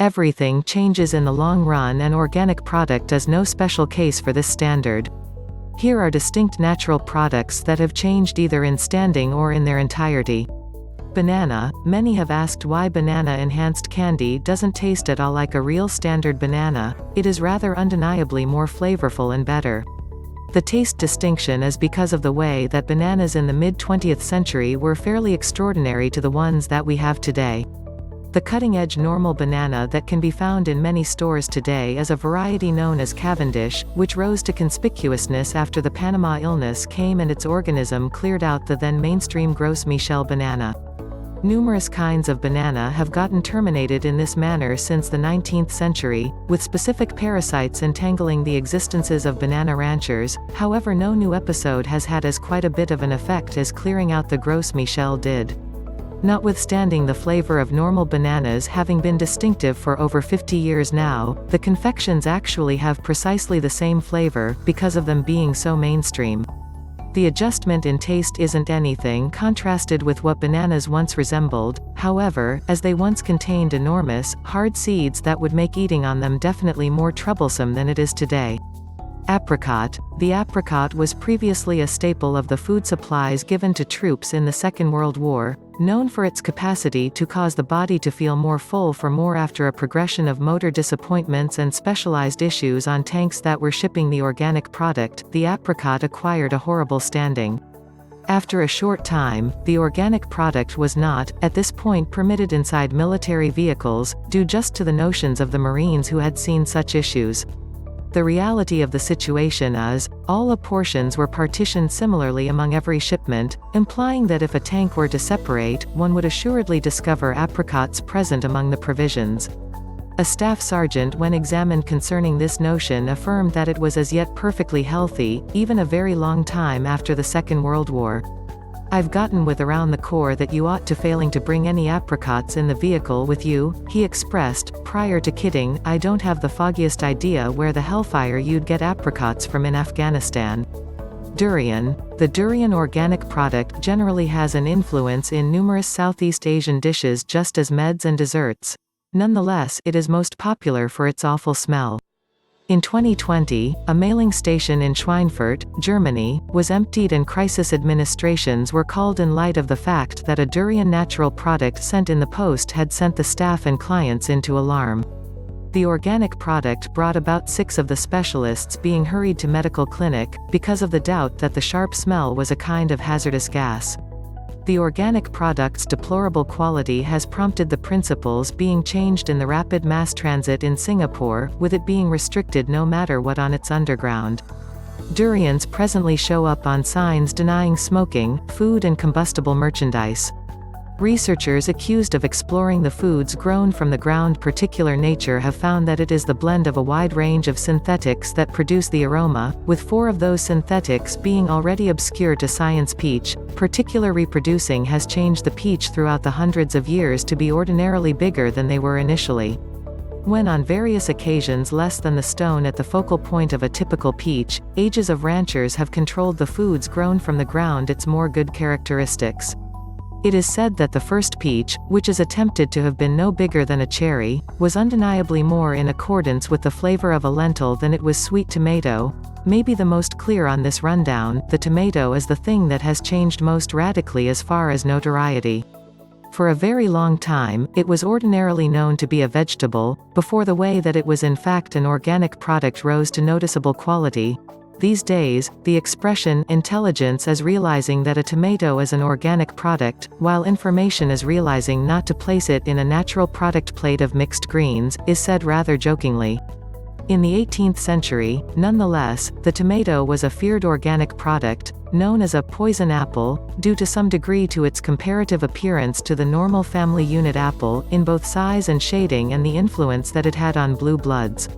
Everything changes in the long run, and organic product is no special case for this standard. Here are distinct natural products that have changed either in standing or in their entirety. Banana. Many have asked why banana-enhanced candy doesn't taste at all like a real standard banana. It is rather undeniably more flavorful and better. The taste distinction is because of the way that bananas in the mid-20th century were fairly extraordinary to the ones that we have today. The cutting-edge normal banana that can be found in many stores today is a variety known as Cavendish, which rose to conspicuousness after the Panama illness came and its organism cleared out the then mainstream Gros Michel banana. Numerous kinds of banana have gotten terminated in this manner since the 19th century, with specific parasites entangling the existences of banana ranchers. However, no new episode has had as quite a bit of an effect as clearing out the Gros Michel did. Notwithstanding the flavor of normal bananas having been distinctive for over 50 years now, the confections actually have precisely the same flavor, because of them being so mainstream. The adjustment in taste isn't anything contrasted with what bananas once resembled, however, as they once contained enormous, hard seeds that would make eating on them definitely more troublesome than it is today. Apricot. The apricot was previously a staple of the food supplies given to troops in the Second World War, known for its capacity to cause the body to feel more full for more after a progression of motor disappointments and specialized issues on tanks that were shipping the organic product. The apricot acquired a horrible standing. After a short time, the organic product was not, at this point, permitted inside military vehicles, due just to the notions of the Marines who had seen such issues. The reality of the situation is, all portions were partitioned similarly among every shipment, implying that if a tank were to separate, one would assuredly discover apricots present among the provisions. A staff sergeant, when examined concerning this notion, affirmed that it was as yet perfectly healthy, even a very long time after the Second World War. "I've gotten with around the Corps that you ought to failing to bring any apricots in the vehicle with you," he expressed, prior to kidding, "I don't have the foggiest idea where the hellfire you'd get apricots from in Afghanistan." Durian. The durian organic product generally has an influence in numerous Southeast Asian dishes just as meds and desserts. Nonetheless, it is most popular for its awful smell. In 2020, a mailing station in Schweinfurt, Germany, was emptied and crisis administrations were called in light of the fact that a durian natural product sent in the post had sent the staff and clients into alarm. The organic product brought about 6 of the specialists being hurried to medical clinic, because of the doubt that the sharp smell was a kind of hazardous gas. The organic product's deplorable quality has prompted the principles being changed in the rapid mass transit in Singapore, with it being restricted no matter what on its underground. Durians presently show up on signs denying smoking, food and combustible merchandise. Researchers accused of exploring the foods grown from the ground particular nature have found that it is the blend of a wide range of synthetics that produce the aroma, with 4 of those synthetics being already obscure to science. Peach, particular reproducing has changed the peach throughout the hundreds of years to be ordinarily bigger than they were initially. When on various occasions less than the stone at the focal point of a typical peach, ages of ranchers have controlled the foods grown from the ground its more good characteristics. It is said that the first peach, which is attempted to have been no bigger than a cherry, was undeniably more in accordance with the flavor of a lentil than it was sweet tomato. Maybe the most clear on this rundown, the tomato is the thing that has changed most radically as far as notoriety. For a very long time, it was ordinarily known to be a vegetable, before the way that it was in fact an organic product rose to noticeable quality. These days, the expression intelligence is realizing that a tomato is an organic product, while information is realizing not to place it in a natural product plate of mixed greens, is said rather jokingly. In the 18th century, nonetheless, the tomato was a feared organic product, known as a poison apple, due to some degree to its comparative appearance to the normal family unit apple, in both size and shading, and the influence that it had on blue bloods.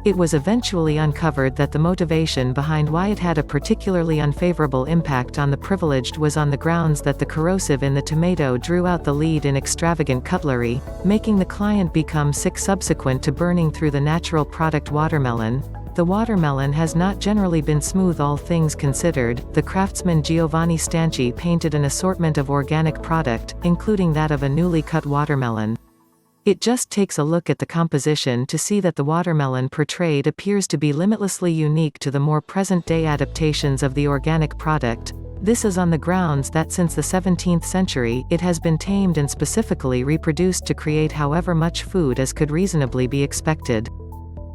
It was eventually uncovered that the motivation behind why it had a particularly unfavorable impact on the privileged was on the grounds that the corrosive in the tomato drew out the lead in extravagant cutlery, making the client become sick subsequent to burning through the natural product watermelon. The watermelon has not generally been smooth, all things considered. The craftsman Giovanni Stanchi painted an assortment of organic product, including that of a newly cut watermelon. It just takes a look at the composition to see that the watermelon portrayed appears to be limitlessly unique to the more present-day adaptations of the organic product. This is on the grounds that since the 17th century, it has been tamed and specifically reproduced to create however much food as could reasonably be expected.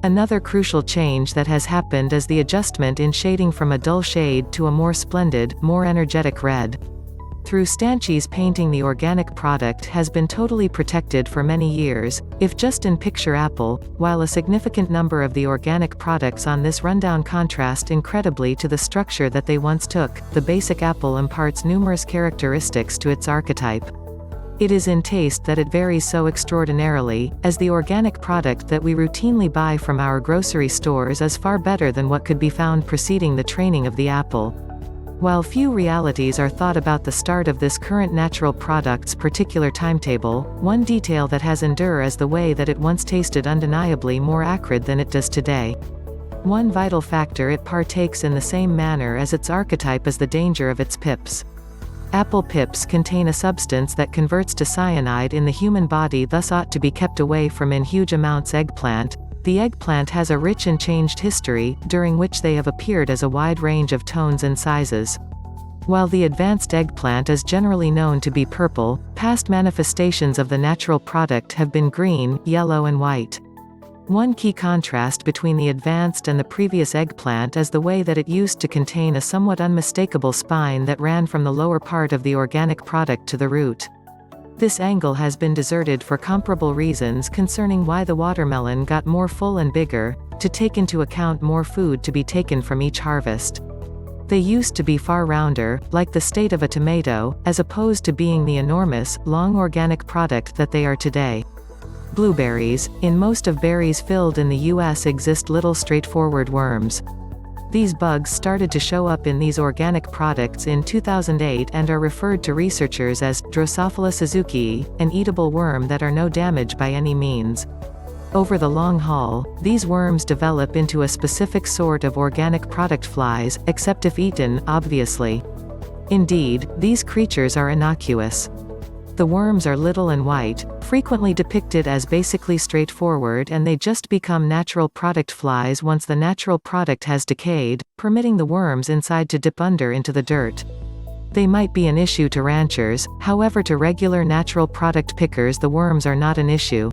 Another crucial change that has happened is the adjustment in shading from a dull shade to a more splendid, more energetic red. Through stanchies painting, the organic product has been totally protected for many years, if just in picture apple, while a significant number of the organic products on this rundown contrast incredibly to the structure that they once took. The basic apple imparts numerous characteristics to its archetype. It is in taste that it varies so extraordinarily, as the organic product that we routinely buy from our grocery stores is far better than what could be found preceding the training of the apple. While few realities are thought about the start of this current natural product's particular timetable, one detail that has endured is the way that it once tasted undeniably more acrid than it does today. One vital factor it partakes in the same manner as its archetype is the danger of its pips. Apple pips contain a substance that converts to cyanide in the human body, thus ought to be kept away from in huge amounts. Eggplant. The eggplant has a rich and changed history, during which they have appeared as a wide range of tones and sizes. While the advanced eggplant is generally known to be purple, past manifestations of the natural product have been green, yellow and white. One key contrast between the advanced and the previous eggplant is the way that it used to contain a somewhat unmistakable spine that ran from the lower part of the organic product to the root. This angle has been deserted for comparable reasons concerning why the watermelon got more full and bigger, to take into account more food to be taken from each harvest. They used to be far rounder, like the state of a tomato, as opposed to being the enormous, long organic product that they are today. Blueberries. In most of berries filled in the U.S. exist little straightforward worms. These bugs started to show up in these organic products in 2008 and are referred to researchers as Drosophila suzukii, an eatable worm that are no damage by any means. Over the long haul, these worms develop into a specific sort of organic product flies, except if eaten, obviously. Indeed, these creatures are innocuous. The worms are little and white, frequently depicted as basically straightforward, and they just become natural product flies once the natural product has decayed, permitting the worms inside to dip under into the dirt. They might be an issue to ranchers, however to regular natural product pickers the worms are not an issue.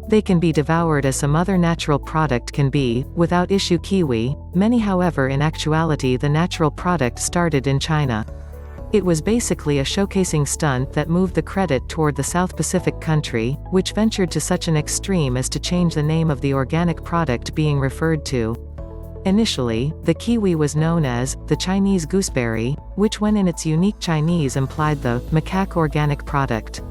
They can be devoured as some other natural product can be, without issue. Kiwi. Many, however, in actuality the natural product started in China. It was basically a showcasing stunt that moved the credit toward the South Pacific country, which ventured to such an extreme as to change the name of the organic product being referred to. Initially, the kiwi was known as the Chinese gooseberry, which when in its unique Chinese implied the macaque organic product.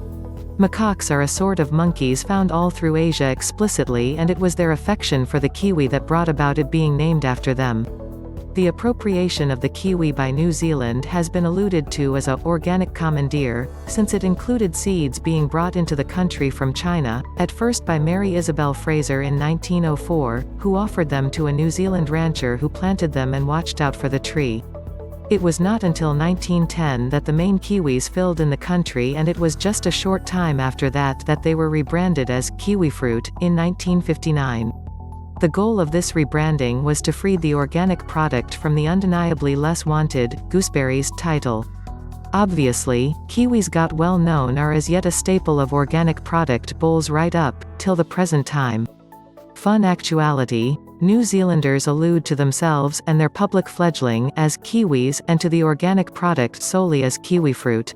Macaques are a sort of monkeys found all through Asia explicitly, and it was their affection for the kiwi that brought about it being named after them. The appropriation of the kiwi by New Zealand has been alluded to as a organic commandeer, since it included seeds being brought into the country from China, at first by Mary Isabel Fraser in 1904, who offered them to a New Zealand rancher who planted them and watched out for the tree. It was not until 1910 that the main kiwis filled in the country, and it was just a short time after that that they were rebranded as kiwifruit in 1959. The goal of this rebranding was to free the organic product from the undeniably less wanted, gooseberries, title. Obviously, kiwis got well known are as yet a staple of organic product bowls right up, till the present time. Fun actuality, New Zealanders allude to themselves and their public fledgling as kiwis and to the organic product solely as kiwifruit.